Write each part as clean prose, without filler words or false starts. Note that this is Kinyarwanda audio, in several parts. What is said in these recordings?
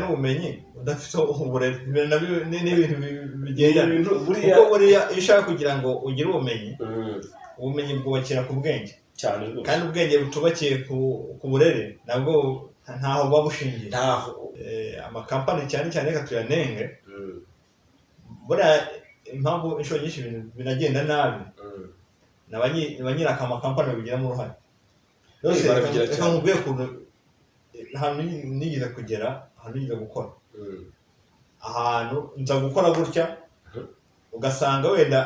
n'ubumenyi udafite uburere n'ibintu bigenda kuko buriya iyo ushaka kugira ngo ugire ubumenyi bwubakira ku bwenge cyane kandi ubwenge butubakiye ku burere nabwo ntaho buba bushingiye amakampani cyane reka tuyanenge buriya impamvu inshuro nyinshi ibintu binagenda nabi na nyiraka amakampani babigiramo uruhare rwose reka nkubwiye ukuntu ahantu nigeze kugera ahantu nigeze gukora ahantu nza gukora gutya ugasanga wenda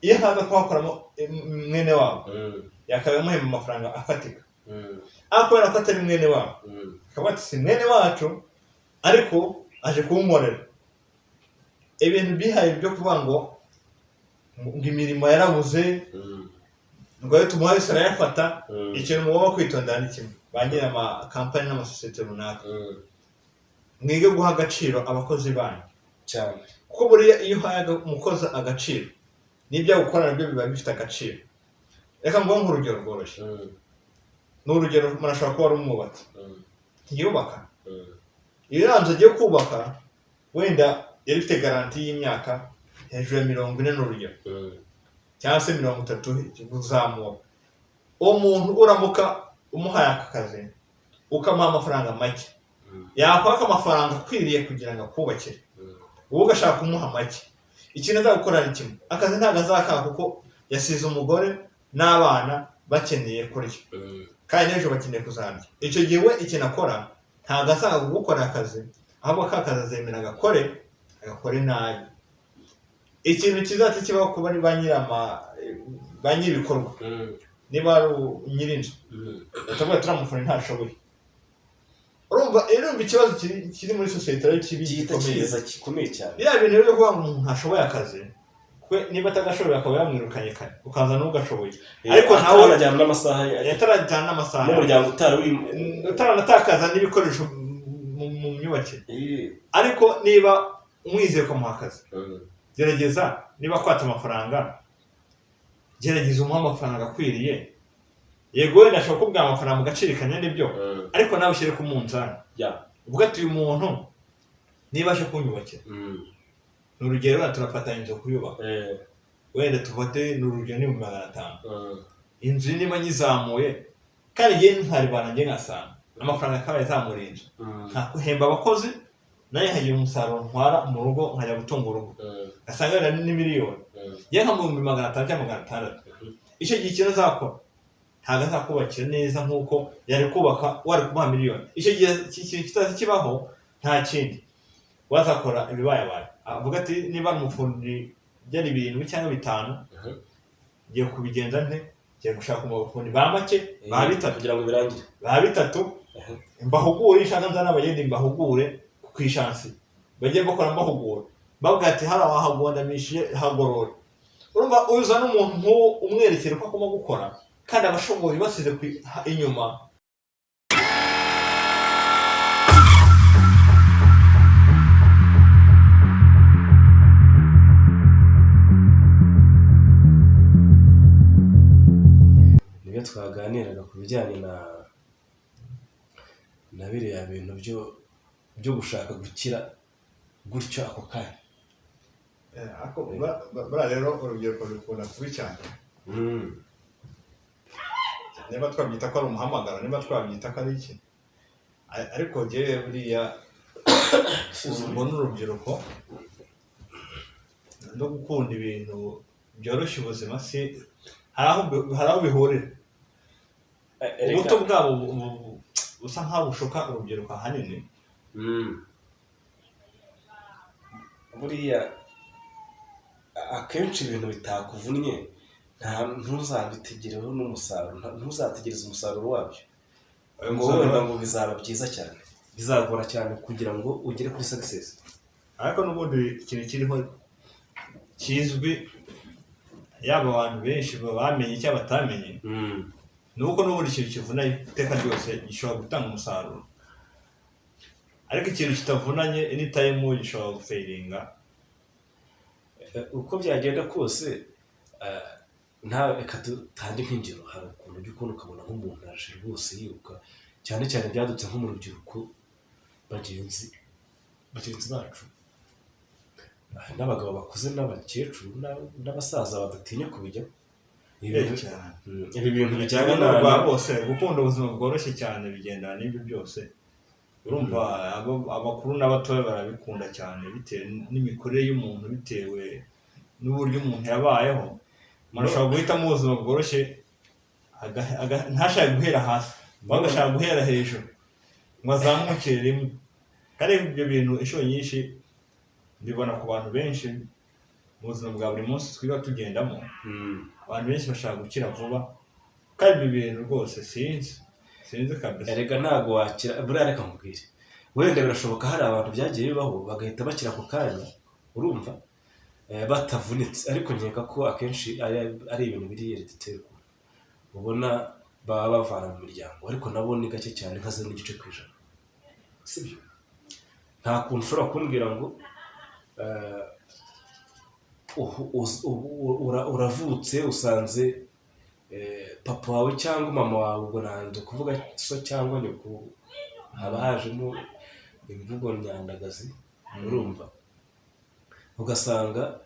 iyo haza kuhakoramo mwene wabo yakabaye amuhemba amafaranga afatika kubera ko atari mwene wabo akaba ati si mwene wacu ariko aje kuwunkorera ibintu bihaye byo kuvuga ngo imirimo yarabuze ngo iyo tumuhaye arayafata ikintu mugomba kwitondera ni kimwe ba nyiri amakampani n'amasosiyete runaka mwige guha agaciro abakozi banyu cyane kuko buriya iyo uhaye umukozi agaciro n'ibyo gukora nabyo biba bifite agaciro reka ngo nk'urugero rworoshye ni urugero murashobora kuba ari umwubatsi ntiyubaka iyo yanzu agiye kubaka wenda yari ifite garanti y'imyaka hejuru ya 40 n'urugero cyangwa se 30 kuzamuka uwo muntu uramuka umuhaye aka kazi ukamuha amafaranga make yakwaka amafaranga akwiriye kugira ngo akubakire wowe ugashaka kumuha make ikintu azagukora ni kimwe akazi ntabwo azakaka kuko yasize umugore n'abana bakeneye kurya kandi n'ejo bakeneye kuzarya icyo gihe we ikintu akora ntabwo asanga kugukorera akazi ahubwo ka kazi azemera agakore nabi ikintu kizahita kibaho kuba ari ba nyir'ibikorwa niba ari nyir'inzu batavuga turamufuna ntashoboye urumva ikibazo kiri muri sosiyete ari kibi gikomeye cyane biriya bintu byo kuvuga ngo umuntu ntashoboye akazi niba atagashoboye akaba yamwirukanye kare ukaza n'ugashoboye ariko ntawe arajyana n'amasaha yatarajyana n'amasaha n'umuryango utaranatakaza n'ibikoresho mu myubakire ariko niba umwizeye ukamuha akazi gerageza niba kwata amafaranga gerageza umuha amafaranga akwiriye yego wenda ashobora kubwira amafaranga mugacirikanya n'ibyo ariko nawe ushyire ku munzani uvuga ati uyu muntu niba aje kunyubakira ni urugero wenda turafata inzu kuyubaka wenda tufate ni urugero ni 500 inzu niba nyizamuye kandi igihe nkaribana njye ngasanga amafaranga akaba yazamura inzu nkakuhemba abakozi nayo hagira umusaruro ntwara mu rugo nkajya gutunga urugo gasanga wenda ni miliyoni njye nka 500 cyangwa 600 icyo gihe ikintu azakora ntabwo azakubakira neza nk'uko yari kubaka wari kumuha miliyoni icyo gihe kitazi kibaho nta kindi wazakora ibibaye avuga ati niba umufundi byari 7 cyangwa 5 ngiye kubigenza nte ngiye gushaka umufundi ba make ba 3 kugira ngo birangire ba 3 mbahugure ishaka nzana abayindi mbahugure ku ishansi bagiye bakora mbahugura bavuga ati hari abahagondamishije hagorora urumva uza n'umuntu umwerekera uko akoma gukora kandi abashoboye basize inyuma nibyo twaganiraga ku bijyanye na biriya bintu byo gushaka gukira gutyo ako kanya bara rero urubyiruko rukunda kubi cyane niba twabyita ko ari umuhamagaro niba twabyita ko ari iki ariko njyewe buriya mbona urubyiruko no gukunda ibintu byoroshya ubuzima si hari aho bihurira ubuto bwabo busa nk'aho bushoka urubyiruko ahanini buriya akenshi ibintu bitakuvunnye ntuzabitegereho n'umusaruro ntuzategereze umusaruro wabyo ngo wenda ngo bizaba byiza cyane bizagora cyane kugira ngo ugere kuri success ariko n'ubundi ikintu kiriho kizwi yaba abantu benshi bamenye icyo batamenye nuko n'ubundi ikintu kivuna iteka ryose gishobora gutanga umusaruro ariko ikintu kitavunanye anytime gishobora gufailinga uko byagenda kose reka dutange nk'ingero hari ukuntu ujya ukubona ukabona nk'umuntu araje rwose yiruka cyane cyane byadutse nko mu rubyiruko bagenzi bagenzi bacu n'abagabo bakuze n'abakecuru n'abasaza badatinya kubijyamo. Ibi bintu bijyanye na bose gukunda ubuzima bworoshye cyane bigendana n'ibyo byose. Urumva abakuru n'abatoya barabikunda cyane bitewe n'imikorere y'umuntu, bitewe n'uburyo umuntu yabayeho. Umuntu ashobora guhitamo ubuzima bworoshye ntashaka guhera hasi, agashaka guhera hejuru ngo azamukire rimwe. Kandi ibyo bintu inshuro nyinshi mbibona ku bantu benshi mu buzima bwa buri munsi twiga tugendamo. Abantu benshi bashaka gukira vuba, kandi ibi bintu rwose sinzi kabisa. Erega ntabwo wakira buriya, reka nkubwire, wenda birashoboka hari abantu byagiye bibaho bagahita bakira ako kanya, urumva, batavunitse. Ariko nkeka ko akenshi ari ibintu biri hereditaire, ubona baba bavana mu miryango, ariko nabo ni gake cyane, nka 0.9%, sibyo? Nta kuntu ushobora kumbwira ngo uravutse usanze papa wawe cyangwa mama wawe, ubwo nanze kuvuga so cyangwa nyoko, haba hajemo imvugo nyandagazi, urumva, ugasanga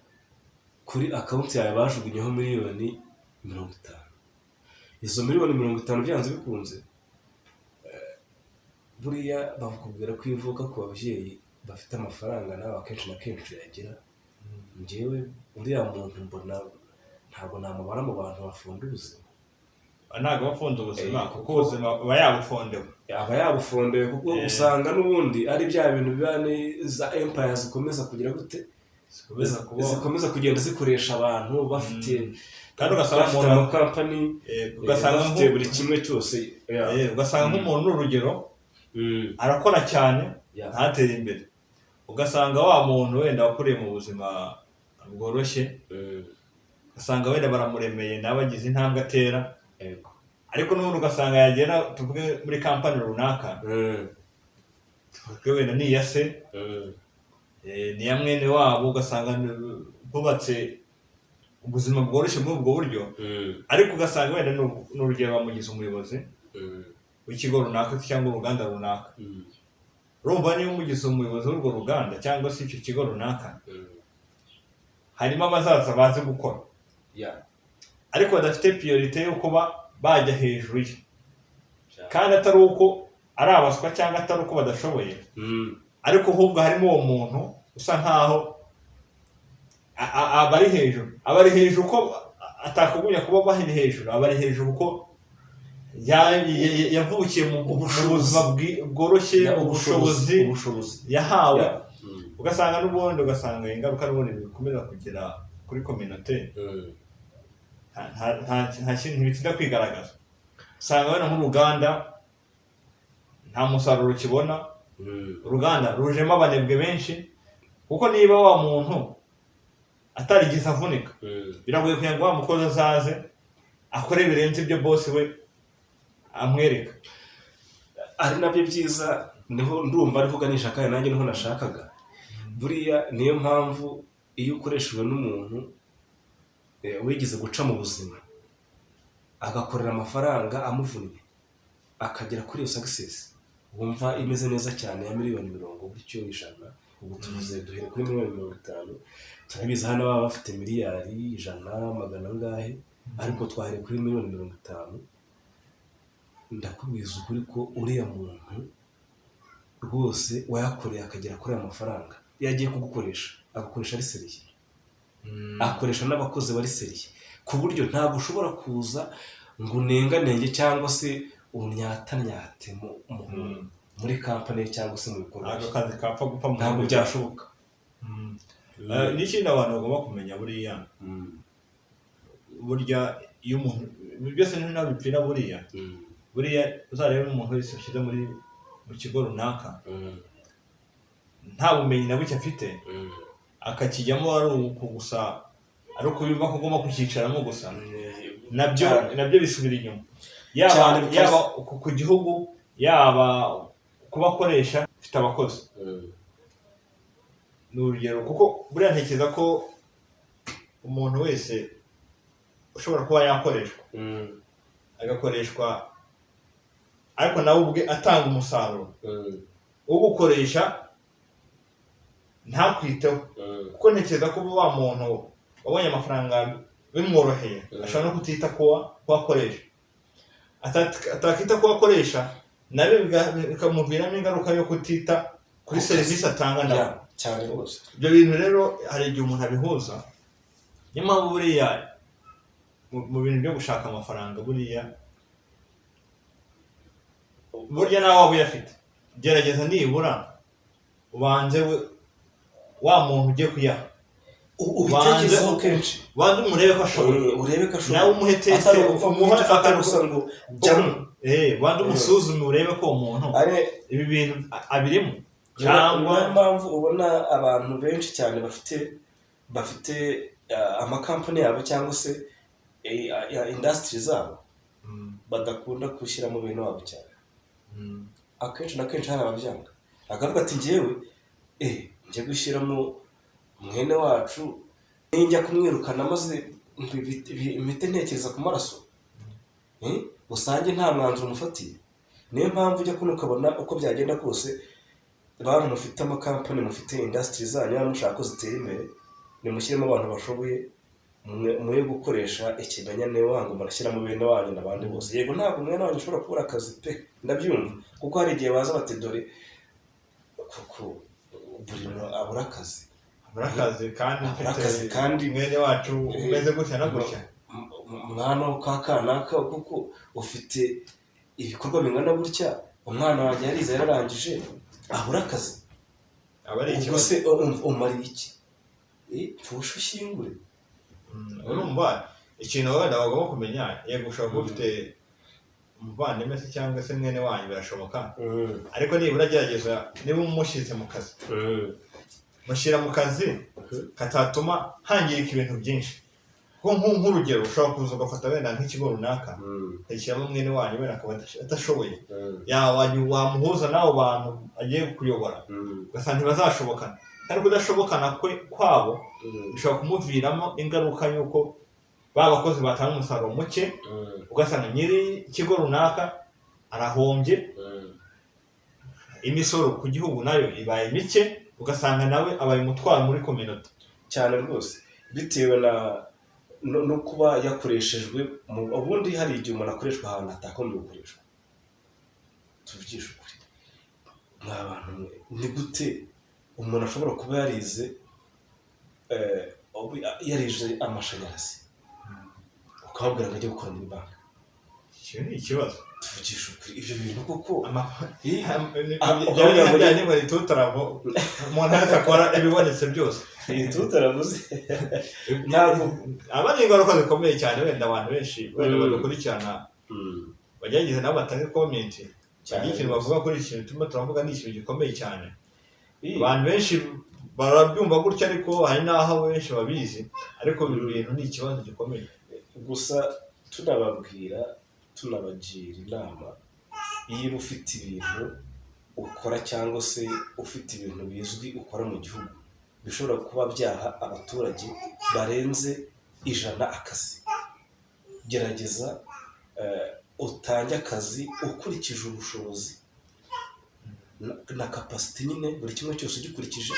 kuri akawunti yawe bajugunyeho miliyoni 50. Izo miliyoni 50 byanze bikunze, buriya bakubwira ko ivuka ku babyeyi bafite amafaranga, nawe akenshi na kenshi yagira. Njyewe uriya muntu mbona ntabwo namubara mu bantu bafunda ubuzima. Ntabwo bafunda ubuzima, kuko ubuzima aba yabufondewe, kuko usanga n'ubundi ari bya bintu biba za empire zikomeza kugira gute, zikomeza kugenda zikoresha abantu bafite, kandi ugasanga bafite amakampani, ugasanga bafite buri kimwe cyose. Ugasanga nk'umuntu n'urugero arakora cyane ntatere imbere, ugasanga wa muntu wenda wakuriye mu buzima bworoshye, ugasanga wenda baramuremeye nawe agize intambwe atera, ariko n'ubundi ugasanga yagera tuvuge muri kampani runaka, tuvuge wenda ni iya se, ni iya mwene wabo, ugasanga bubatse ubuzima bworoshye muri ubwo buryo, ariko ugasanga wenda n'urugero bamugize umuyobozi w'ikigo runaka cyangwa uruganda runaka. Urumva niba umugize umuyobozi w'urwo ruganda cyangwa se icyo kigo runaka, harimo abazaza bazi gukora, ariko badafite priorite yo kuba bajya hejuru ye, kandi atari uko ari abaswa cyangwa atari uko badashoboye, ariko ahubwo harimo uwo muntu usa nkaho abari hejuru ko atakugumya kuba bahiri hejuru, abari hejuru ko yavukiye mu buzima bworoshye, ubushobozi yahawe. Ugasanga n'ubundi ugasanga ingaruka n'ubundi bikomeza kugera kuri community, nta kintu bitinda kwigaragaza. Usanga wenda nk'uruganda nta musaruro ukibona, uruganda rujemo abanebwe benshi, kuko niba wa muntu atarigeze avunika, biragoye kugira ngo wa mukozi azaze akore birenze ibyo boss we amwereka. Ari nabyo byiza, niho ndumva ariho uganisha, kandi nanjye niho nashakaga. Buriya niyo mpamvu iyo ukoreshejwe n'umuntu wigeze guca mu buzima, agakorera amafaranga amuvunnye, akagera kuri iyo success, wumva imeze neza cyane ya miliyoni 50. Ubu tuvuze duhere kuri miliyoni 50, turabizi hano baba bafite miliyari 100 magana angahe, ariko twahere kuri miliyoni 50. Ndakubwiza ukuri ko uriya muntu rwose wayakoreye akagera kuri aya mafaranga, yagiye kugukoresha agakoresha ari seriye, akoresha n'abakozi bari seriye, ku buryo ntabwo ushobora kuza ngo unenganenge cyangwa se unyatanyate muri kampani cyangwa se mu bikorwa. Akazi kapfa gupfa, ntabwo byashoboka. N'ikindi abantu bagomba kumenya, burya iyo umuntu byose ntabipfira, buriya uzarebe n'umuntu wese ushyize mu kigo runaka, nta bumenyi na buke afite, akakijyamo ari uko gusa, ari uko yumva ko agomba kucyicaramo gusa, nabyo bisubira inyuma, yaba ku gihugu, yaba kubakoresha ufite abakozi. Ni urugero, kuko buriya ntekereza ko umuntu wese ushobora kuba yakoreshwa, agakoreshwa ariko nawe ubwe atanga umusaruro, ugukoresha ntakwiteho kuko ntekereza ko wa muntu wabonye amafaranga bimworoheye ashobora no kutita kuwa akoresha, atakita kuwa akoresha nawe bikamuviramo ingaruka yo kutita kuri serivisi atanga nawe cyane rwose. Ibyo bintu rero hari igihe umuntu abihuza, niyo mpamvu buriya mu bintu byo gushaka amafaranga burya nawe waba uyafite, gerageza nibura ubanze wa muntu ugiye kuyaha ubitekerezaho kenshi, banze umurebe ko ashoboye, nawe umuhe teste banze umusuzume urebe ko umuntu ibi bintu abirimo. Niyo mpamvu ubona abantu benshi cyane bafite amakampani yabo cyangwa se industry zabo badakunda gushyira mu bintu wabo cyane. Akenshi na kenshi hari ababyanga, akavuga ati njyewe njye gushyiramo mwene wacu ninjya kumwirukana maze mpite ntekereza ku maraso usange nta mwanzuro umufatiye. Niyo mpamvu ujya kuno ukabona uko byagenda kose abantu mufite amakampani, mufite industry zanyu mushaka ko zitera imbere, nimushyiremo abantu bashoboye, muye gukoresha ikimenyane wangu murashyiramo bene wanyu n'abandi bose. Yego ntabwo mwene wanyu ushobora kubura akazi pe, ndabyumva, kuko hari igihe baza bati dore kuko buri abura akazi kandi mwene wacu umeze gutya na gutya, mwana w'akakanaka kuko ufite ibikorwa bingana gutya, umwana wanjye yarize yararangije abura akazi, ubwo se umariye iki? Pfusha ushyingure. Urumva ikintu wenda wagomba kumenya, yego ushobora kuba ufite umuvandimwe se cyangwa se mwene wanyu birashoboka, ariko nibura gerageza niba umushyize mu kazi, mushyira mu kazi katatuma hangirika ibintu byinshi. Nk'urugero ushobora kuza ugafata wenda nk'ikigo runaka ugashyiramo mwene wanyu wenda akaba atashoboye, wamuhuza n'abo bantu agiye kuyobora ugasanga ntibazashobokana, kandi kudashobokana kwabo bishobora kumuviramo ingaruka y'uko ba bakozi batanga umusaruro muke, ugasanga nyiri ikigo runaka arahombye, imisoro ku gihugu nayo ibaye mike, ugasanga nawe abaye umutwaro muri community cyane rwose, bitewe no kuba yakoreshejwe. Ubundi hari igihe umuntu akoreshwa ahantu atakomeye gukoreshwa, tuvugisha ukuri nk'abantu mwe, ni gute umuntu ashobora kuba yarize amashanyarazi ukababwira ngo ajye gukora muri banki? Icyo ni ikibazo, tuvugisha ukuri ibyo bintu kuko umuntu wese akora ibibonetse byose tutaravuze ntabwo aba ari ingaruka zikomeye cyane. Wenda abantu benshi wenda badukurikirana bagerageza nabo batange comment, cyane ikintu bavuga kuri iki kintu turimo turavuga ni ikintu gikomeye cyane. Abantu benshi barabyumva gutya, ariko hari n'aho benshi babizi, ariko ibi bintu ni ikibazo gikomeye. Gusa tunabagira inama, iyo ufite ibintu ukora cyangwa se ufite ibintu bizwi ukora mu gihugu bishobora kuba byaha abaturage barenze 100 akazi, gerageza utange akazi ukurikije ubushobozi na capacity nyine, buri kimwe cyose ugikurikije,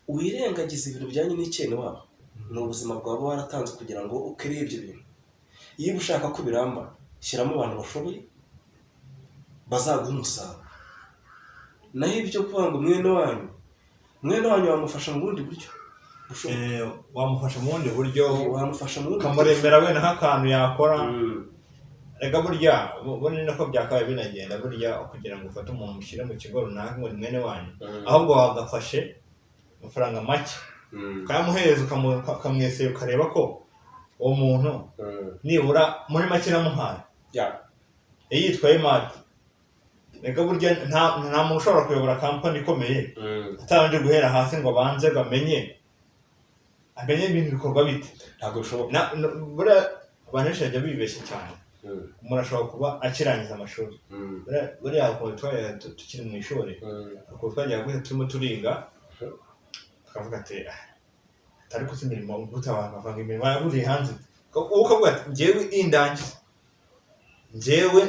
wirengagiza ibintu bijyanye n'icyene wabo. Ni ubuzima bwawe waratanze kugira ngo ukiriye ibyo bintu. Iyo ushaka ko biramba, shyiramo abantu bashoboye bazaguha umusaruro. Naho ibyo kuvuga ngo mwene wanyu wamufasha mu bundi buryo, wamufasha mu bundi buryo, ukamuremera wenda nk'akantu yakora. Reka burya ubone nako byakabaye binagenda burya, kugira ngo ufate umuntu mushyire mu kigo runaka ngo ni mwene wanyu, ahubwo wagafashe amafaranga make ukayamuhereza, ukamwesera ukareba ko uwo muntu nibura muri make namuhaye yitwaye mari. Reka burya nta muntu ushobora kuyobora kampani ikomeye atabanje guhera hasi ngo abanze bamenye ibintu bikorwa bite. Ntabwo bishoboka. Buriya abantu benshi bajya bibeshya cyane. Umuntu ashobora kuba akirangiza amashuri, buriya tukiri mu ishuri twajyaga guhita turimo turiga, tukavuga ati ariko si imirimo gute abantu bavanga imirimo yaburiye hanze, ukavuga ati njyewe indangiza, njyewe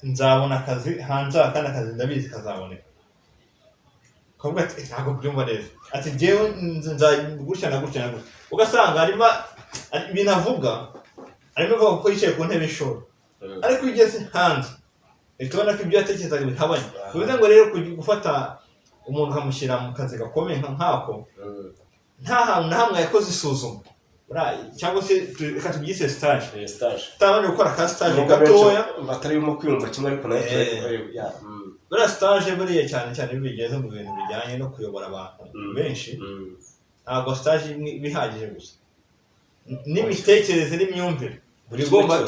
nzabona akazi hanze, kandi akazi ndabizi kazaboneka. ukavuga ati ntabwo byumva neza ati njyewe gutya na gutya na gutya ugasanga harimo ibintu avuga arimo avuga ko yicaye ku ntebe y'ishuri ariko iyo ugeze hanze uhita ubona ko ibyo yatekerezaga bihabanye bivuze ngo rero gufata umuntu ukamushyira mu kazi gakomeye nk'ako nta hantu na hamwe yakoze isuzuma cyangwa se reka tubyise stage utabanje gukora ka stage gatoya batarimo kwiyumva kimwe ariko nayo buriya stage buriya cyane cyane iyo bigeze mu bintu bijyanye no kuyobora abantu benshi ntabwo stage bihagije gusa n'imitekerereze n'imyumvire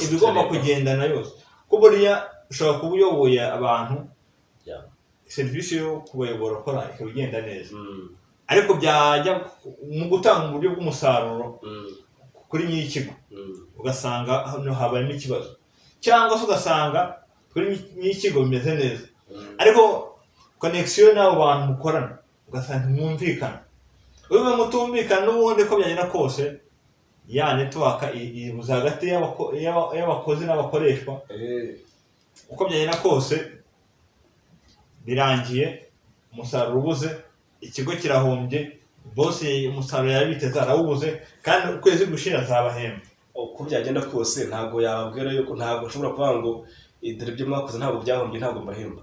ibigomba kugendana yose ko buriya ushobora kuba uyoboye abantu serivisi yo kubayobora ukora ikaba igenda neza ariko byajya mu gutanga uburyo bw'umusaruro kuri nyir'ikigo ugasanga hano habayemo ikibazo cyangwa se ugasanga kuri nyir'ikigo bimeze neza ariko connection n'abo bantu mukorana ugasanga ntimwumvikana ubu mutumvikana n'ubundi ko byagenda kose ya network ibuza hagati y'abakozi n'abakoreshwa uko byagenda kose birangiye umusaruro ubuze ikigo kirahombye bose umusaruro yabiteze arawubuze kandi ukwezi gushira azabahemba uko byagenda kose ntabwo yababwira yuko ntabwo ushobora kuvuga ngo idire byo mwakoze ntabwo byahombye ntabwo mbahemba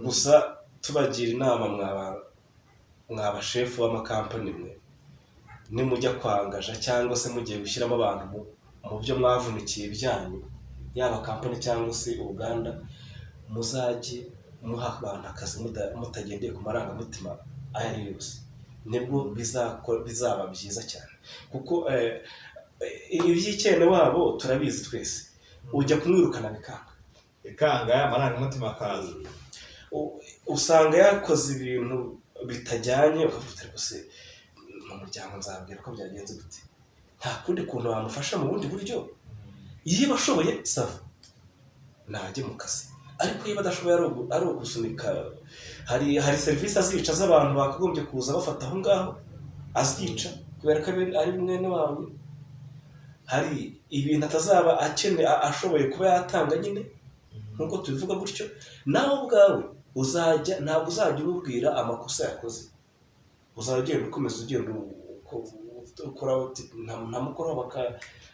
gusa tubagira inama mwaba chef w'amakampani mwe nimujya kwangaja cyangwa se mugiye gushyiramo abantu mu byo mwavunikiye byanyu yaba kampani cyangwa se uruganda muzajye muha abantu akazi mutagendeye ku marangamutima ari yose nibwo bizaba byiza cyane kuko iby'icyene wabo turabizi twese ujya kumwirukana bikanga amarangamutima akaza usanga yakoze ibintu bitajyanye ukavuga rwose mu muryango nzabwira ko byagenze gute nta kundi kuntu wamufasha mu bundi buryo iyo bashoboye sava najye mu kazi ariko iyo badashoboye ari ugusunika hari serivisi azica z'abantu bakagombye kuza bafata aho ngaho azica kubera ko ari mwene wawe hari ibintu atazaba ashoboye kuba yatanga nyine nk'uko tubivuga gutyo nawe ubwawe ntabwo uzajya umubwira amakosa yakoze uzajya ugenda ukomeza ugenda ukora ntamukoro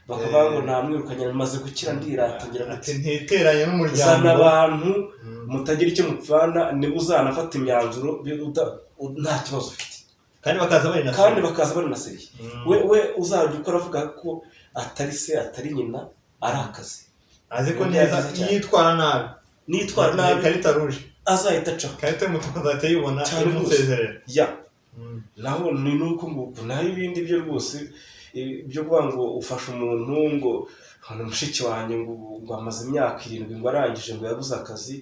bakavuga ngo namwirukanye maze gukira ndiratangira ati ntiteranye n'umuryango zana abantu mutagira icyo mupfana niba uzanafata imyanzuro nta kibazo ufite kandi bakaza bari na seriye we uzajya ukora avuga ko atari se atari nyina ari akazi azi ko neza yitwara nabi karita ruje azahita aca karita y'umutuku azahita yibona imusezerera naho ni nuko nguko naho ibindi byo rwose byo kuvuga ngo ufasha umuntu ngo hano mushiki wanjye ngo amaze imyaka 7 ngo arangije ngo yabuze akazi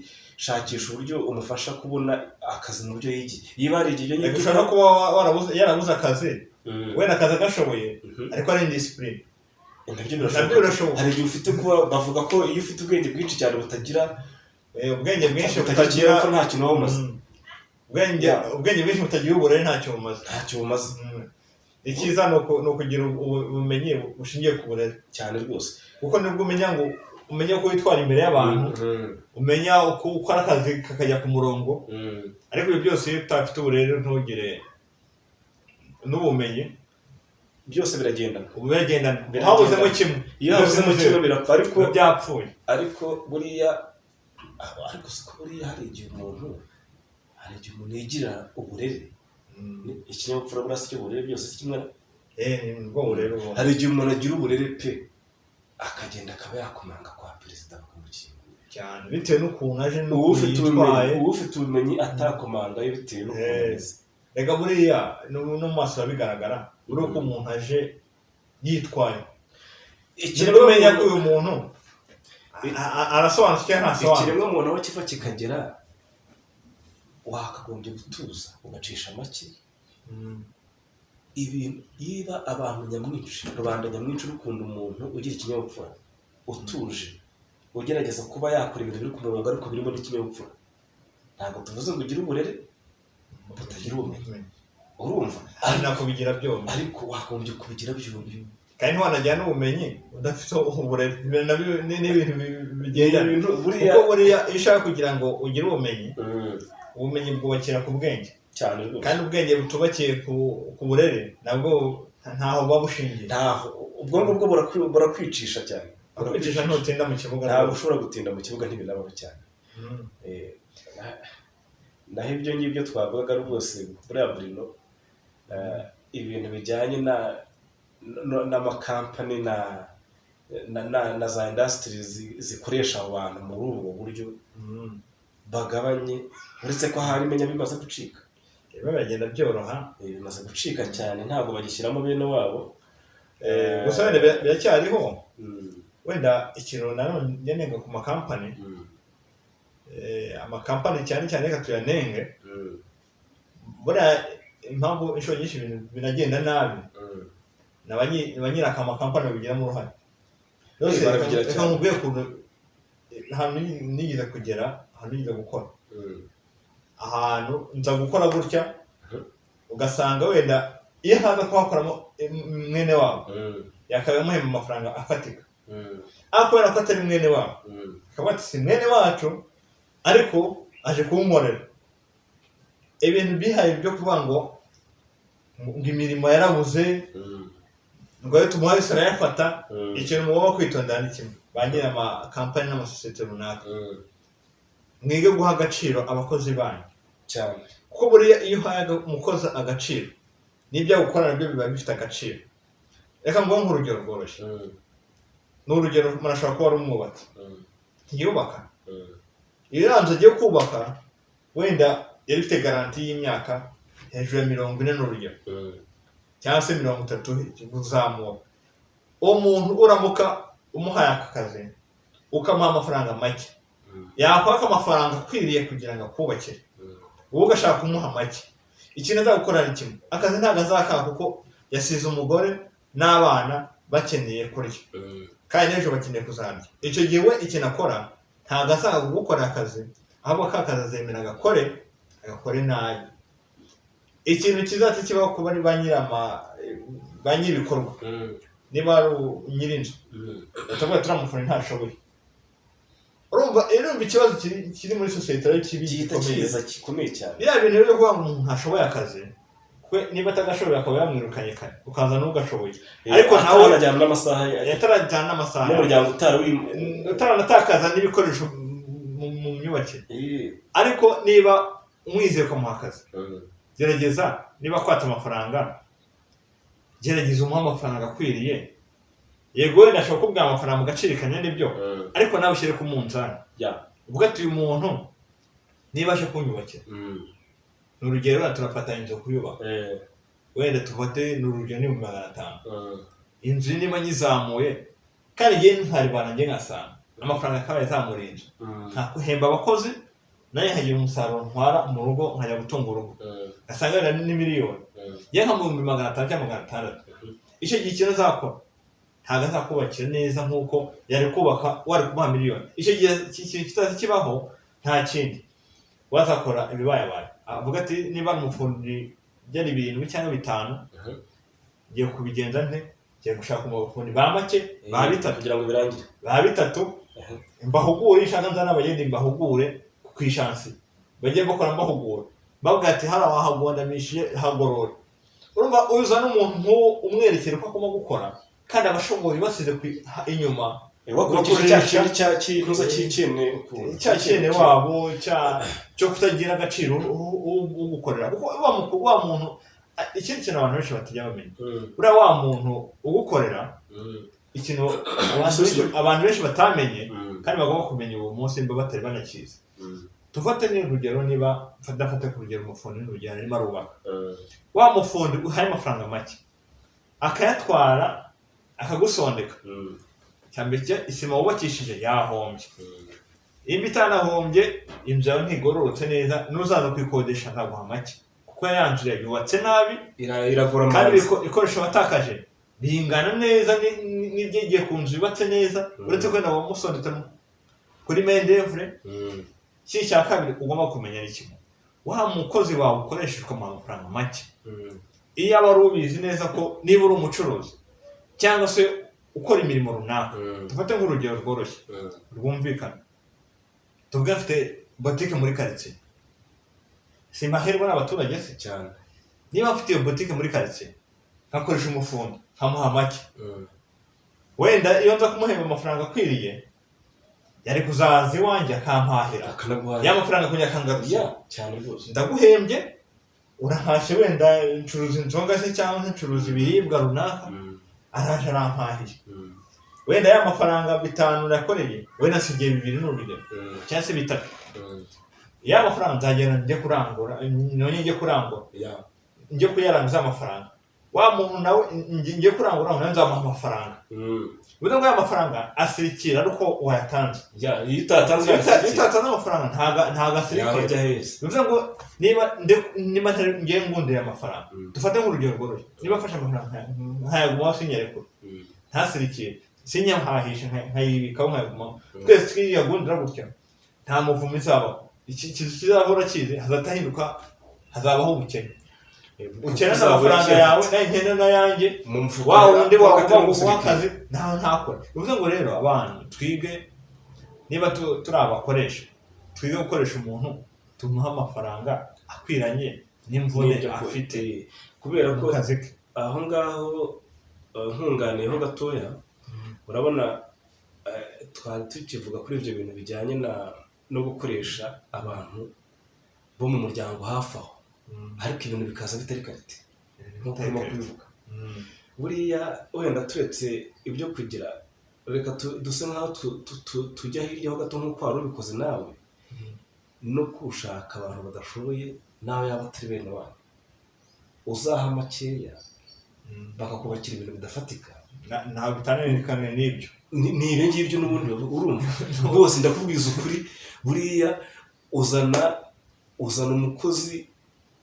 shakisha uburyo umufasha kubona akazi mu buryo yigiye yiba ari igihe nyine ushaka kuba yarabuze akazi wenda akazi agashoboye ariko ari indiscipline nabyo birashoboka hari igihe ufite kuba bavuga ko iyo ufite ubwenge bwinshi cyane butagira ubwenge bwinshi butagira nta kintu wamaze ubwenge bwinshi butagira uburere ntacyo bumaze icyiza ni ukugira ubumenyi bushingiye ku burere cyane rwose kuko nibwo umenya uko witwara imbere y'abantu umenya uko ukora akazi kakajya ku murongo ariko ibyo byose iyo utafite uburere ntugire n'ubumenyi byose biragendana habuzemo kimwe iyo habuzemo kimwe birapfa ariko byapfuye ariko buriya hari igihe umuntu yigira uburere ikinyabupfura burasa icyo burere byose si kimwe hari igihe umuntu agira uburere pe akagenda akaba yakomanga kwa perezida bakamukinga cyane bitewe n'ukuntu aje n'ukuntu yitwaye ufite ubumenyi atakomanga bitewe n'ukuntu ameze reka buriya no mu maso bigaragara uri uko umuntu aje yitwaye ikiremwa umenya ko uyu muntu arasobanutse cyangwa ntasobanutse ikiremwa umuntu aho kiva kikagera wakagombye gutuza ugacishamo make yiba abantu nyamwinshi rubanda nyamwinshi rukunda umuntu ugira ikinyabupfura utuje ugerageza kuba yakora ibintu biri ku murongo ariko birimo n'ikinyabupfura ntabwo tuvuze ngo ugire uburere butagira ubumenyi urumva ari nako bigira byombi ariko wagombye kubigira byombi kandi ntiwanajyana n'ubumenyi udafite uburere n'ibintu bigenda kuko buriya iyo ushaka kugira ngo ugire ubumenyi bwubakira ku bwenge cyane rwose. kandi ubwenge butubakiye ku burere nabwo ntaho buba bushingiye. Ntaho ubwo ngubwo burakwicisha cyane. Kwicisha ntutinda mu kibuga. Ntabwo ushobora gutinda mu kibuga ntibinabaho cyane. Naho ibyo ngibyo twavugaga rwose buriya Bruno, ibintu bijyanye n'amakampani na za industries zikoresha abantu muri ubwo buryo bagabanye, uretse ko hari imenya bimaze gucika. Biragenda byoroha. Bimaze gucika cyane, ntabwo bagishyiramo bene wabo. Gusa wenda biracyariho. Wenda ikintu nanone ngenga ku makampani, amakampani cyane cyane reka tuyanenge. Buriya impamvu inshuro nyinshi ibintu binagenda nabi, n'abanyira akamakampani babigiramo uruhare. Reka nkubwiye ukuntu ahantu nigeze kugera, ahantu nigeze gukora, ahantu nza gukora gutya, ugasanga wenda iyo haza kuhakoramo mwene wabo yakabaye amuhemba amafaranga afatika, ariko kubera ko atari mwene wabo akaba ati si mwene wacu ariko aje kuwunkorera. Ibintu bihaye byo kuvuga ngo imirimo yarabuze ngo rero tumuha isara yafata, ikintu mugomba kwitondera ni kimwe: ba nyiri amakampani n'amasosiyete runaka, mwige guha agaciro abakozi banyu cyane, kuko buriya iyo uhaye umukozi agaciro n'ibyo gukora nabyo biba bifite agaciro. Reka mvuge nk'urugero rworoshye. N'urugero murashobora kuba ari umwubatsi ntiyubaka, iyo nzu agiye kubaka wenda yari ifite garanti y'imyaka hejuru ya 40 n'urugero, cyangwa se 30 kuzamura. Uwo muntu uramuka umuhaye aka kazi ukamuha amafaranga make, yakwaka amafaranga akwiriye kugira ngo akubakire, wowe ugashaka kumuha make, ikintu azagukora ni kimwe: akazi ntabwo azakaka kuko yasize umugore n'abana bakeneye kurya, kandi n'ejo bakeneye kuzarya. Icyo gihe we ikintu akora ntabwo asanga kugukorera akazi, ahubwo ka kazi azemera agakore nabi. Ikintu kizahita kibaho kuba ari ba nyir'ibikorwa, niba ari nyir'inzu batavuga turamufuna ntashoboye. Urumva ikibazo kiri muri sosiyete ari kibi gikomeye cyane. Biriya bintu rero kuvuga ngo umuntu ntashoboye akazi, niba atagashoboye akaba yamwirukanye kare ukaza n'ugashoboye, ariko nawe atarajyana n'amasaha yatarajyana n'amasaha n'umuryango utaranatakaza n'ibikoresho mu myubakire. Ariko niba umwizeye ukamuha akazi, gerageza niba kwata amafaranga, gerageza umuha amafaranga akwiriye. Yego wenda ashobora kubwira amafaranga mu gaciro kanyene byo, ariko nawe ushyire ku munzani uvuga ati uyu muntu niba aje kunyubakira, n'urugero turafata inzu kuyubaka, wenda tufate n'urugero ni 500. Inzu niba nyizamuye kandi ngiye ntaribana ngiye ngasanga amafaranga akaba yazamura inzu, ntakuhemba abakozi, naye hagira umusaruro ntwara mu rugo nkajya gutunga urugo, gasanga ni miliyoni, ngiye nka 500 cyangwa 600. Icyo gihe ikintu azakora ntabwo azakubakira neza nk'uko yari kubaka wari kumuha miliyoni. Icyo gihe kitazi kibaho nta kindi wazakora ibibaye. Avuga ati niba umufundi byari 7 cyangwa 5, ngiye kubigenza nte, ngiye gushaka umufundi ba make ba 3 kugira ngo birangire, ba 3 mbahugure, ishaka nzana abagendi mbahugure ku ishansi, bagiye bakora mbahugura, bavuga ati hara wahagondamishije hagorora. Urumva uza n'umuntu umwerekera ko akoma gukora kandi abashoboye basize inyuma, wakurikije cyane wabo cyo kutagira agaciro ugukorera. Kuko wa muntu, ikindi kintu abantu benshi batajya bamenya, buriya wa muntu ugukorera ikintu abantu benshi batamenye kandi bagomba kumenya uwo munsi mba batari banakizi. Tufate n'urugero, niba dafate ku rugero umufundi n'urugero arimo arubaka, wa mufundi uhaye amafaranga make akayatwara akagusondeka, cyambere isima wubakishije yahombye. Imba itanahombye inzu yawe ntigororotse neza, n'uzaza kwikodesha nkaguha make kuko yanzu yubatse nabi, iragora kandi ikoresho watakaje bingana neza n'ibyigiye ku nzu yubatse neza, uretse ko nawe musondetse kuri mendevre. Cya kabiri ugomba kumenya ni kimwe: wa mukozi wawe ukoresha ukamuha amafaranga make, iyo aba ari ubizi neza ko niba uri umucuruzi cyangwa se ukora imirimo runaka, dufate nk'urugero rworoshye rwumvikana, tuvuge afite botike muri quartier, si mahirwe n'abaturage se cyane. Niba mfite iyo boutique muri quartier nkakoresha umufundo nkamuha make wenda iyo nza kumuhemba amafaranga akwiriye yari kuzaza iwanjye akampahira ya mafaranga kunya kangaruka cyane rwose. Ndaguhembye urahashe wenda ncuruza inzoga se cyangwa ncuruza ibiribwa runaka araje arampahiye wenda ya mafaranga 5 nakoreye wenda sigiye 2 n'urugero cyangwa se 3 ya mafaranga nzagenda njye kurangura none njye kurangura njye kuyarangiza amafaranga wa muntu nawe njye kurangura none nzamuha amafaranga bivuze ngo ya mafaranga asirikira ariko wayatanze iyo utatanze amafaranga ntaga asirikira bivuze ngo niba ngiye ngundira amafaranga dufate nk'urugero rworoshye niba afashe amafaranga nkayaguma sinyere kure ntasirikire sinyamuhahishe nkayibikaho nkayaguma twese twiyagundira gutya nta muvumo izabaho kizahora kizi hazatahinduka hazabaho ubukene ukena n'amafaranga yawe nkene n'ayanjye wa wundi wakazi ntakora bivuze ngo rero abantu twige niba turi abakoresha twige gukoresha umuntu tumuha amafaranga akwiranye n'imvune afite kubera ko aho ngaho nkunganiyeho gatoya urabona twari tukivuga kuri ibyo bintu bijyanye no gukoresha abantu bo mu muryango hafi aho ariko ibintu bikaza bitari karite nk'uko urimo kubivuga buriya wenda turetse ibyo kugira reka duse nk'aho tujya hirya ho gato nk'uko wari ubikoze nawe no gushaka abantu badashoboye nawe yaba atari bene wanyu uzaha makeya bakakubakira ibintu bidafatika ntabwo bitandukanye n'ibyo ni ibyo ngibyo n'ubundi urumva rwose ndakubwiza ukuri buriya uzana umukozi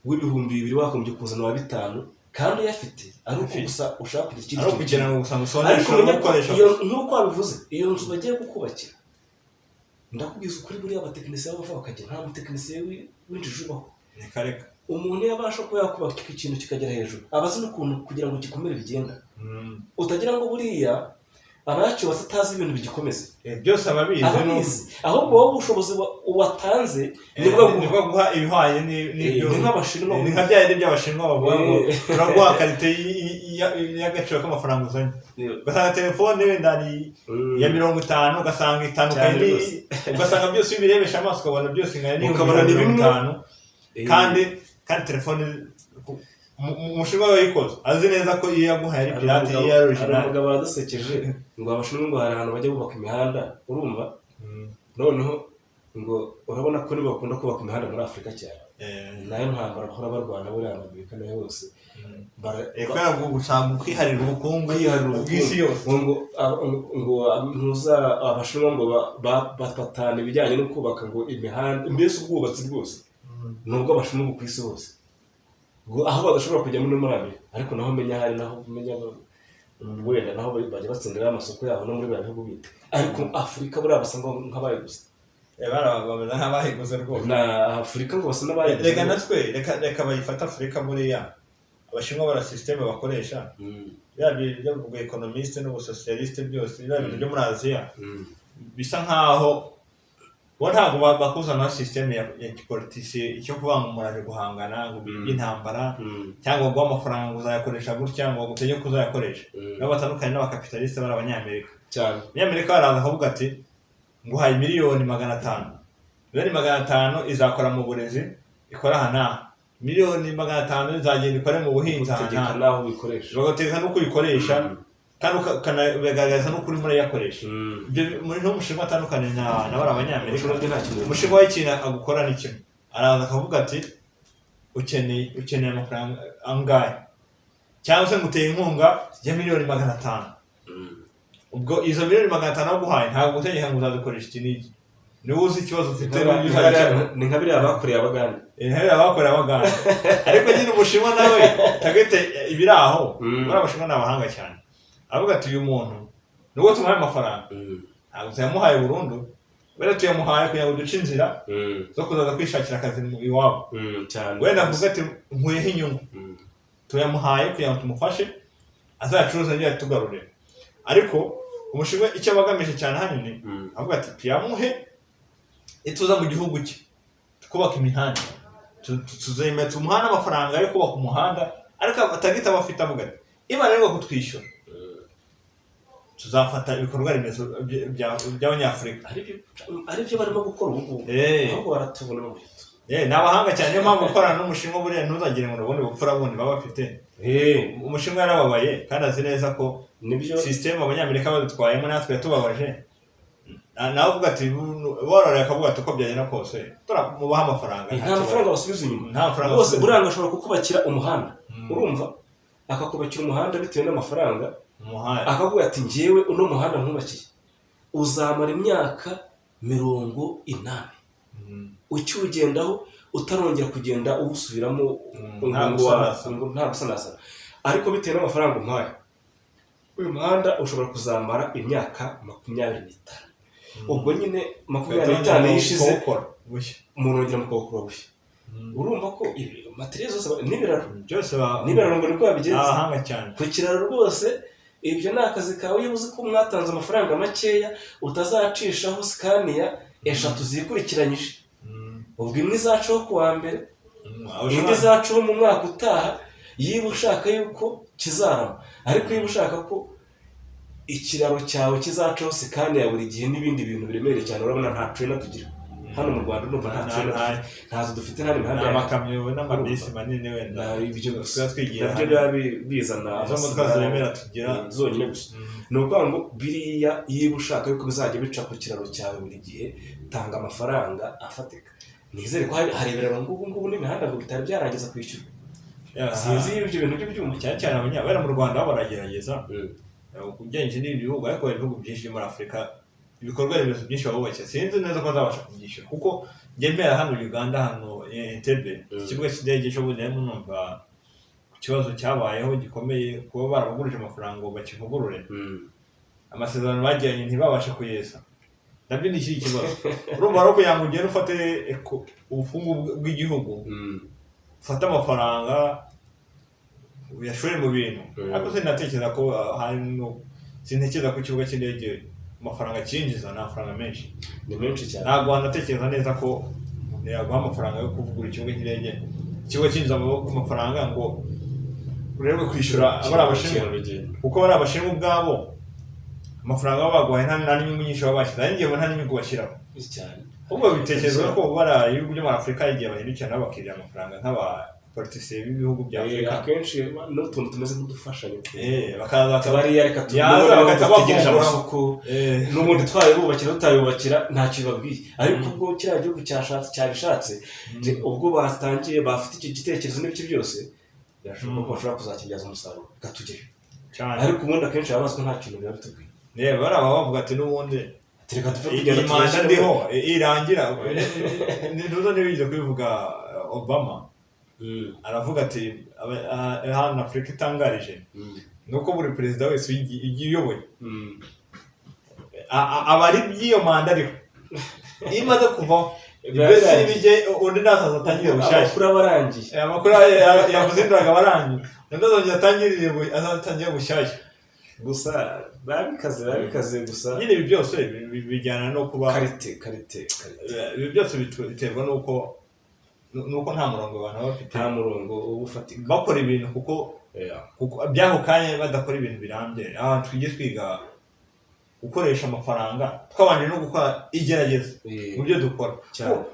w'2,000 wakombye kuzana wa 5 kandi uyafite ari uko gusa ushaka kugira ikindi kintu kugira ngo gusa gukoresha nk'uko wabivuze iyo nzu bagiye kukubakira ndakubwiza ukuri buriya abatekinisiye bava bakagira nta mutekinisiye w'injiji ubaho kareka umuntu yabasha kuba yakubaka ikintu kikagera hejuru abazi n'ukuntu kugira ngo gikomere bigenda utagira ngo buriya abacyubatse atazi ibintu bigikomeza byose ababizi ahubwo wowe ubushobozi watanze nibwo guha ibihwanye n'ibyo nk'abashinwa ni nka bya by'abashinwa bavuga ngo turaguha karite y'agaciro k'amafaranga uzanye ugasanga telefone wenda ni ya 50 ugasanga itandukanye ugasanga byose ubirebesha amaso ukabona byose nkaya ni 50 kandi telefone umushinwa wayikoze azi neza ko iyo yaguhaye ari pirate iyo ari original. Hari umugabo wadasekeje ngo abashinwa ngo hari ahantu bajya bubaka imihanda urumva noneho ngo urabona ko nibo bakunda kubaka imihanda muri Afurika cyane nayo ntambara bahora barwana buriya Amerika nayo hose ekora gushaka kwiharira ubukungu bw'isi yose ngo ntuza abashinwa ngo batana ibijyanye no kubaka ngo imihanda mbese ubwubatsi bwose nubwo abashinwa ku isi hose aho badashobora kujya muri Amerika ariko naho menya hari naho menya wenda naho bajya batsindira amasoko yabo no muri bya bihugu bite ariko Afurika buriya basanga nk'abayiguze barabameza nk'abayiguze rwose na Afurika ngo basa n'abayiguze reka natwe reka bayifata Afurika buriya abashinwa bara system bakoresha byo mu economiste no socialiste byose byo muri Aziya bisa nkaho ntabwo bakuzana system ya politiki icyo kuvuga ngo muraje guhangana ngo by'intambara cyangwa ngo amafaranga uzayakoresha gutya ngo gutegeka uzayakoresha nabo batandukanye n'abakapitaliste bari abanyamerika cyane abanyamerika baraza kuvuga ati ngo hayi miliyoni 500 miliyoni 500 izakora mu burezi ikora hana miliyoni 500 izagenda ikore mu buhinzi hana naho bikoresha bagategeka no kuyikoresha kandi ukanagaragaza no kuri muri yakoresha ibyo muri no mushinga atandukanye na bara abanyamerika umushinga w'ikintu agukora ni kimwe araza akavuga ati ukeneye amafaranga angahe cyangwa se nguteye inkunga ya miliyoni 500 ubwo izo miliyoni 500 aguhaye ntabwo utegeka ngo uzazikoresha iki n'iki niwe uzi ikibazo ufite ni nka biriya bakoreye abaganda ariko nyine umushinwa nawe tagete ibiraho muri abashinwa n'abahanga cyane avuga ati uyu muntu nubwo tumuhaye amafaranga ntabwo tuyamuhaye burundu wenda tuyamuhaye kugira ngo duce inzira zo kuzaza kwishakira akazi iwabo wenda avuga ati nkuyeho inyungu tuyamuhaye kugira ngo tumufashe azacuruza njye tugarurire ariko umushinga icyo bagamije cyane hanini avuga ati tuyamuhe ituza mu gihugu cye twubaka imihanda tuzemeza umuhanda amafaranga yo kubaka umuhanda ariko atagita abafite avuga ati ibananirwa kutwishyura tuzafata ibikorwa remezo by'abanyafurika aribyo barimo gukora ubu ngubu ahubwo baratubona mu bito ni abahanga cyane niyo mpamvu gukorana n'umushinwa buriya ntuzagire ngo ubundi bupfura bundi baba bafite umushinwa yarababaye kandi azi neza ko sisiteme abanyamerika badutwayemo natwe yatubabaje nawe uvuga ati bororera akavuga ati uko byagenda kose turamubaha amafaranga nta mafaranga basubiza inyuma bose buranga ashobora kukubakira umuhanda urumva akakubakira umuhanda bitewe n'amafaranga akavuga ati njyewe uno muhanda nkubakiye uzamara imyaka 80 ukiwugendaho utarongera kugenda uwusubiramo ngo nta gusanasana ariko bitewe n'amafaranga umpaye uyu muhanda ushobora kuzamara imyaka 25 ubwo nyine 25 yishize umuntu mu kawukora bushya urumva ko materiyeri zose n'ibiraro ngo niko yabigenza ku kiraro rwose ibyo ni akazi kawe iyo uzi ko mwatanze amafaranga makeya utazacishaho sikaniya 3 zikurikiranyije ubwo imwe izacaho ku wa mbere indi izacaho mu mwaka utaha yiba ushaka yuko kizarama ariko yiba ushaka ko ikiraro cyawe kizacaho sikaniya buri gihe n'ibindi bintu biremereye cyane urabona nta trailer tugira hano mu Rwanda numva nta trailer ntazo dufite nta mihanda y'amakamyo n'amabisi manini wenda ibyo gusa twigira nabyo bizana azamutwazemera tugira zonyine gusa nuko ngo biriya yiba ushaka yuko bizajya bica ku kiraro cyawe buri gihe tanga amafaranga afatika nizere ko hari ibiraro ngubu n'imihanda ngo bitari byarangiza kwishyura sinzi ibyo bintu by'ibyuma cyane abanyabera mu Rwanda baragerageza kugenje n'ibihugu ariko ibihugu byinshi muri Afrika ibikorwa remezo byinshi babubakira sinzi neza ko bazabasha kubyishyura kuko ngembera hano Uganda hano Entebbe ikibuga cy'indege cyo bundi numva ikibazo cyabayeho gikomeye kuba barabagurije amafaranga ngo bakivugurure amasezerano bagiranye ntibabashe kuyesa nabyo ni iki kibazo urumva ro kugira ngo ugere ufate ubufungu bw'igihugu ufate amafaranga uyashore mu bintu ariko sinatekereza ko sintekereza ko ikibuga cy'indege amafaranga cyinjiza n'amafaranga menshi ni menshi cyane ntabwo wanatekereza neza ko yaguha amafaranga yo kuvugura ikibuga cy'indege ikibuga cyinjiza amafaranga ngo urebe kwishyura abari abashinwa kuko bari abashinwa ubwabo amafaranga baguhaye nta n'inyungu nyinshi baba bashyize ari ngewe nta n'inyungu bashyiraho ubwo bitekereza ko bari ibihugu byo muri Afurika igihe bahindukira bakirira amafaranga nk'abapolitisiye b'ibihugu bya Afurika akenshi n'utuntu tumeze nk'udufashanyo bakaza bariya reka tutegereje amasoko n'ubundi twayubakira tutayubakira ntacyo bibabwiye ariko ubwo kiriya gihugu cyabishatse ubwo batangiye bafite iki gitekerezo n'ibiki byose birashoboka ko bashobora kuzakibyaza umusaruro bikatugera ariko ubundi akenshi babazwa nta kintu biba bitubwiye bari aba bavuga ati n'ubundi iyi manda ndiho irangira ntuza ntibigize kubivuga Obama aravuga ati hano Afurika itangarije nuko buri perezida wese igiye uyoboye aba ari by'iyo manda ariho iyo imaze kuvaho mbese bijye undi nasaza atangire bushyashya amakuru yavuze induraga abarangiye undi azongera atangire bushyashya gusa babikaze gusa nyine ibi byose bijyana no kuba karite ibi byose biterwa nuko nta murongo abantu baba bafite nta murongo uba ufatika bakora ibintu kuko by'ako kanya badakora ibintu birambye ahantu twiga gukoresha amafaranga twabanje no gukora igerageza mu byo dukora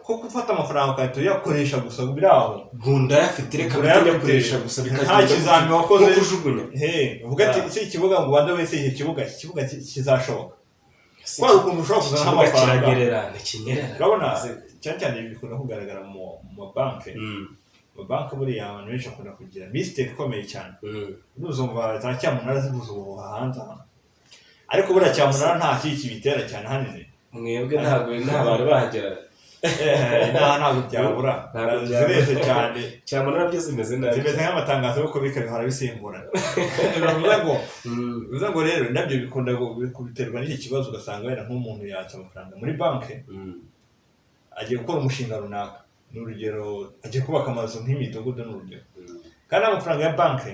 ko gufata amafaranga ukahita uyakoresha gusa biri aho nkunda yafite reka bitayakoresha gusa nta kizami wakoze kujugunya uvuga ati si ikibuga ngo ubanze wese iki kibuga kizashoboka kwa ukuntu ushobora kuzana amafaranga ntikinyerera urabona cyane bikunda kugaragara mu mabanki banki buriya abantu benshi bakunda kugira mistake ikomeye cyane n'uzumva za cyamunara zivuze ubu hanze ariko buriya cyamunara nta kiki bitera cyane hanini mwebwe ntabwo bari bahagera ntabwo byabura zireze cyane cyamunara byo zimeze nabi zimeze nk'amatangazo yo kubika bihora bisimburana bivuze ngo rero nabyo bikunda kubiterwa n'iki kibazo ugasanga wenda nk'umuntu yatse amafaranga muri banki agiye gukora umushinga runaka ni urugero agiye kubaka amazu nk'imidugudu ni urugero kandi amafaranga ya banki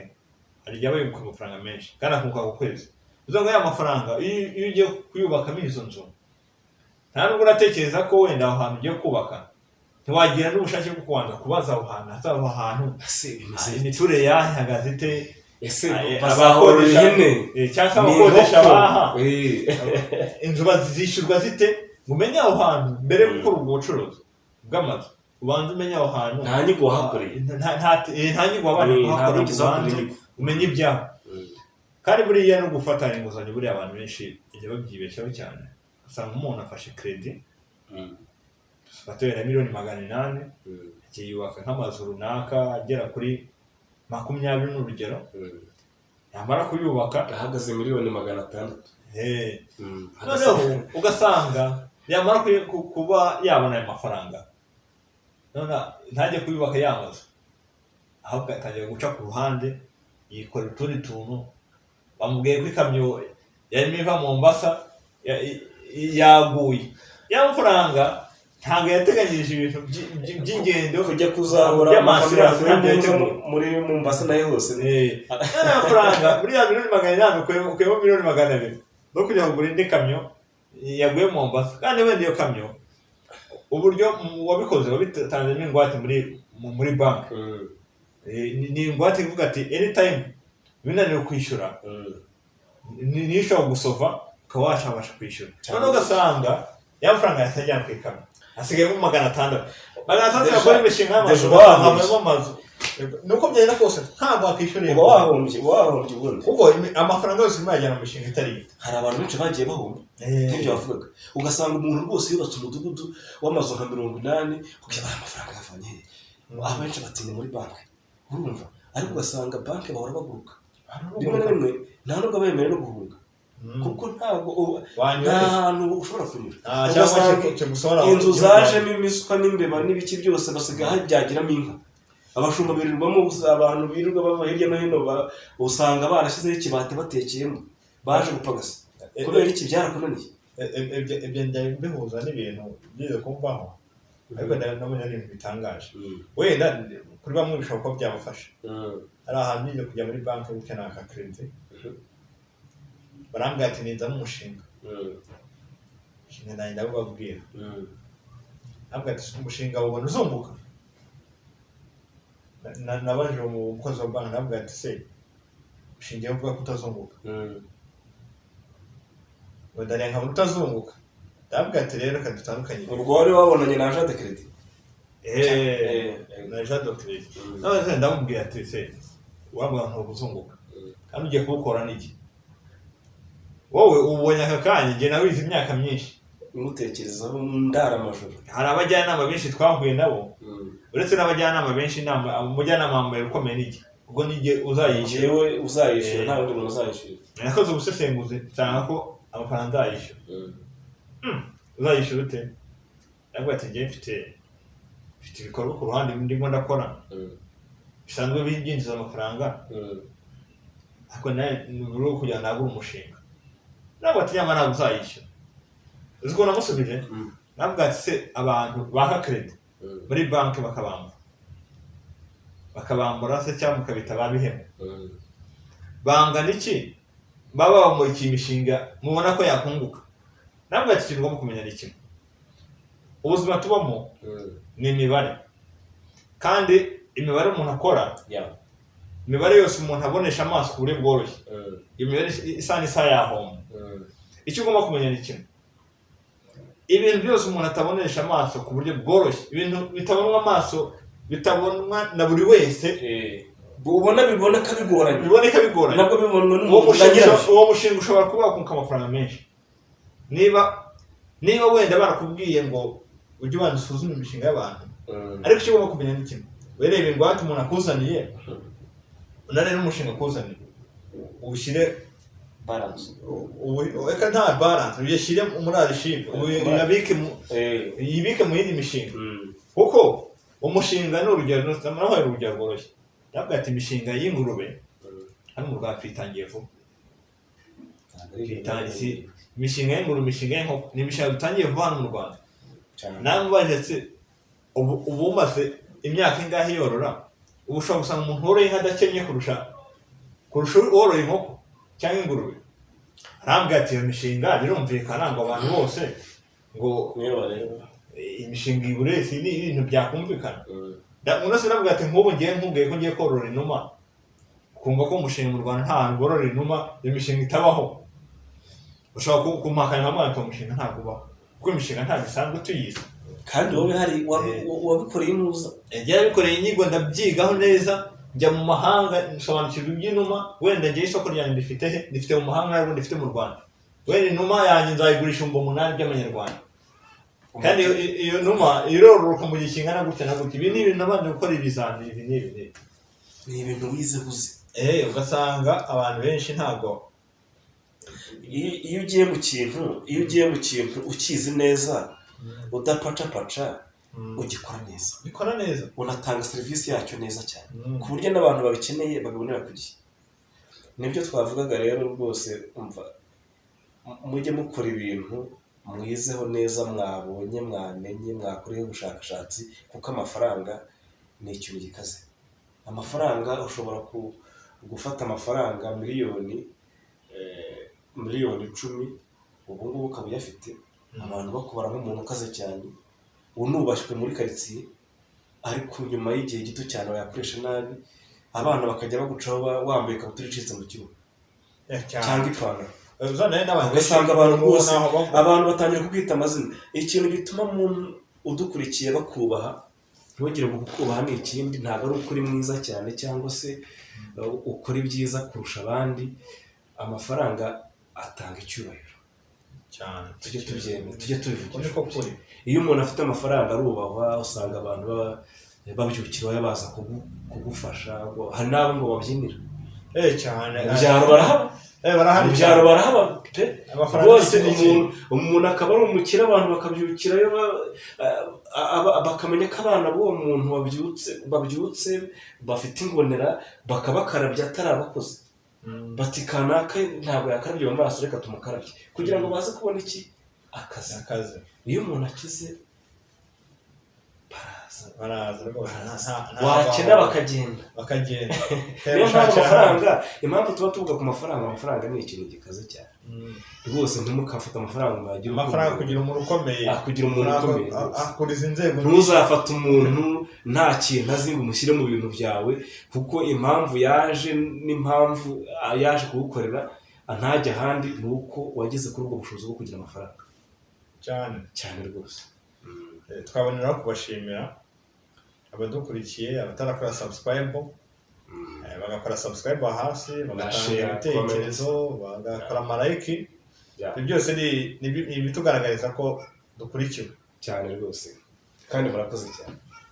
hari igihe aba yunguka amafaranga menshi kandi akunguka ku kwezi bivuze ngo ya mafaranga iyo ugiye kuyubakamo izo nzu nta nubwo uratekereza ko wenda aho hantu ugiye kubaka ntiwagira n'ubushake bwo kubanza kubaza aho hantu hazaba ahantu imiturire yaho ihagaze ite, bazahorora ihene cyangwa abakodesha baha inzu zishyurwa zite, ngo umenye aho hantu mbere yo gukora ubwo bucuruzi bw'amazu, ubanza umenye aho hantu nta nyigo wahakoreye, nta nyigo wabanje kuhakorera, ubanze umenye ibyaho. Kandi buriya no gufata inguzanyo buriya abantu benshi bajya babyibeshyaho cyane, usanga umuntu afashe kredi batoye na $800,000 agiye yubaka nk'amazu runaka agera kuri 20 n'urugero, yamara kuyubaka ahagaze $600,000. noneho ugasanga yamara kuba yabona ayo mafaranga, none ntajya kuyubaka yamaze, ahubwo atangiye guca ku ruhande yikora utundi tuntu. Bamubwiye ko ikamyo yarimo iva mu Mombasa yaguye, ya mafaranga ntabwo yateganyirije ibintu by'ingendo kujya kuzahura muri Mombasa nayo hose. Amafaranga muri ya $800,000 ukuyemo $200,000 no kujya kugura indi kamyo yaguye mu Mombasa. Kandi wenda iyo kamyo uburyo wabikoze wabitanze n'ingwate muri banki, ni ingwate ivuga ati anytime binaniwe kwishyura niyo ushobora gusova ukaba wabasha kwishyura. Noneho ugasanga ya mafaranga yasajyana ku ikamyo hasigayemo $600 yakora imishinga y'amazu, havamo amazu, nuko byagenda kose ntabwo wakwishyura, uba wahombye ubundi, kuko amafaranga yose urimo yajyana mu mishinga itari. hari abantu benshi bagiye bahomba nk'ibyo bavugaga, ugasanga umuntu rwose yubatse umudugudu w'amazu nka 80 kuko aya mafaranga yavanye he, abenshi batinya muri banki, urumva, ariko ugasanga banki bahora baguruka rimwe na rimwe, nta nubwo bemerewe no guhunga kuko ntabwo nta hantu ushobora kunyura. Inzu zajemo imisuka n'imbeba n'ibiki byose basigaye habyagiramo inka, abashumba birirwamo, abantu birirwa bava hirya no hino usanga barashyizeho ikibati batekeyemo, baje gupagasa kubera iki byarakunaniye. Ibyo ndabihuza n'ibintu byize kumvaho, ariko ndabona ari ibintu bitangaje. Wenda kuri bamwe bishobora kuba byabafasha, hari ahantu nize kujya muri banki gutya naka kredi, barambwira ati ninzamo umushinga, nanjye ndababwira, ntabwo ati umushinga ubona uzunguka. Nabajije umukozi wa banki, nabwo ati se ushingiye uvuga ko utazunguka, wenda nkabona utazunguka, ndabwo ati rero reka dutandukanye. Ubwo wari wabonanye na agent de credit? Na agent de credit. None ndamubwira ati se wabwa nko kuzunguka kandi ugiye kubukora n'iki, wowe ubonye aka kanya nge nawize imyaka myinshi, umutekerezaho ndara amajoro. Hari abajyanama benshi twahuye nabo, uretse n'abajyanama benshi, umujyanama wambaye ukomeye n'iki, ubwo nige uzayishyura, yewe uzayishyura, nta wundi muntu uzayishyura. nakoze ubusesenguzi nsanga ko amafaranga nzayishyura. Uzayishyura ute? Nabwo ati nge mfite ibikorwa ku ruhande ndimo ndakora bisanzwe byinjiza amafaranga, ariko nawe ni kugira ngo nagure umushinga. Nabwo ati nyamara ntabwo uzayishyura. Uzi ko namusubije? Nabwo ati se abantu baka kredi muri banki bakabambura se cyangwa mukabita babihema, bangana iki baba bamurikiye imishinga mubona ko yakunguka? Nabwo ati ikintu ugomba kumenya ni kimwe, ubuzima tubamo ni imibare, kandi imibare umuntu akora, imibare yose umuntu abonesha amaso ku buryo bworoshye, imibare isa n'isa yahomba. Icyo ugomba kumenya ni kimwe, ibintu byose umuntu atabonesha amaso ku buryo bworoshye, ibintu bitabonwa amaso, bitabonwa na buri wese, biboneka bigoranye, nabwo bibonwa n'umuntu. Uwo mushinga ushobora kuba wakunguka amafaranga menshi niba wenda barakubwiye ngo ujye ubanza usuzume imishinga y'abantu, ariko icyo ugomba kumenya ni kimwe, werebe ingwate umuntu akuzaniye, unarebe n'umushinga akuzaniye, ubushyire balance, eka nta balance, uyashyire muri arishive, yibike mu yindi mishinga, kuko umushinga ni urugero, naho hari urugero rworoshye. Ntabwo ati imishinga y'ingurube hano mu Rwanda twitangiye vuba, imishinga y'ingurube, imishinga y'inkoko ni imishinga dutangiye vuba hano mu Rwanda. Nawe mubajetse ubu umaze imyaka ingahe yorora, ubu ushobora gusanga umuntu woroye inka adakennye kurusha uworoye inkoko cyangwa ingurube. Arambwira ati iyo mishinga birumvikana ngo abantu bose ngo imishinga iburesi ni ibintu byakumvikana. Umuntu wese aravuga ati nk'ubu ngiye nkubwiye ko ngiye korora inuma, kumva ko umushinga mu Rwanda nta hantu borora inuma, iyo mishinga itabaho. Ushobora kumpakanya mpamvu umushinga ntabwo ubaho, kuko imishinga ntabwo isanzwe tuyizi. Kandi wowe hari wabikoreye inuza. Yarabikoreye inyigo ndabyigaho neza, njya mu mahanga nsobanukirwa iby'inuma. Wenda ngiye isoko ryanjye ndifite he? Ndifite mu mahanga ariko ndifite mu Rwanda. Wenda inuma yanjye nzayigurisha 8 by'amanyarwanda. Kandi iyo numa irororoka mu gihe kingana gutya na gutya. Ibi ni ibintu nabanje gukora ibizamini, ibi ni ibintu wize uzi. Ugasanga abantu benshi ntago iyo ugiye mu kintu ukizi neza udapacapaca ugikora neza. Bikora neza. Unatanga serivisi yacyo neza cyane. Ku buryo n'abantu babikeneye babibonera ku gihe. Nibyo twavugaga rero rwose umva mujye mukora ibintu mwizeho neza, mwabonye, mwamenye, mwakoreyeho ubushakashatsi, kuko amafaranga ni ikintu gikaze. Amafaranga ushobora gufata amafaranga miliyoni 10 ubu ngubu ukaba uyafite, abantu bakubara nk'umuntu ukaze cyane, unubashywe muri karitsiye, ariko nyuma y'igihe gito cyane wayakoresha nabi, abana bakajya bagucaho wambaye ikabutura icitse mu kibuga cyangwa ipantaro. Ugasanga abantu bose abantu batangira kubwita amazina. Ikintu gituma umuntu udukurikiye bakubaha, ntugire ngo kukubaha ni ikindi, ntabwo ari ukuri mwiza cyane cyangwa se ukora ibyiza kurusha abandi. Amafaranga atanga icyubahiro cyane, tujye tubyemera, tujye tubivugisha. Iyo umuntu afite amafaranga arubahwa, usanga abantu babyukira baza kugufasha. Hari n'abo ngo babyinira cyane, ibyaro barahaba pe rwose. Umuntu akaba ari umukire, abantu bakabyukirayo bakamenya ko abana b'uwo muntu babyutse bafite ingonera, bakabakarabya atari abakozi. Bati kanaka ntabwo yakarabye mu maso, reka tumukarabye, kugira ngo baze kubona iki akazi. Iyo umuntu akize baraza wakena bakagenda. Niyo mpamvu impamvu tuba tuvuga ku amafaranga ni ikintu gikaze cyane rwose. Ntimukafata amafaranga kugira umuntu ukomeye, akuriza inzego. Ntuzafata umuntu nta kintu azi ngo umushyire mu bintu byawe, kuko impamvu yaje n'impamvu yaje kugukorera ntajya ahandi, ni uko wageze kuri ubwo bushobozi bwo kugira amafaranga cyane rwose. Twaboneraho kubashimira abadukurikiye, abatarakora subscribe bagakora subscribe hasi, bagatanga ibitekerezo, bagakora like. Ibyo byose ni ibitugaragariza ko dukurikiwe cyane rwose, kandi murakoze cyane.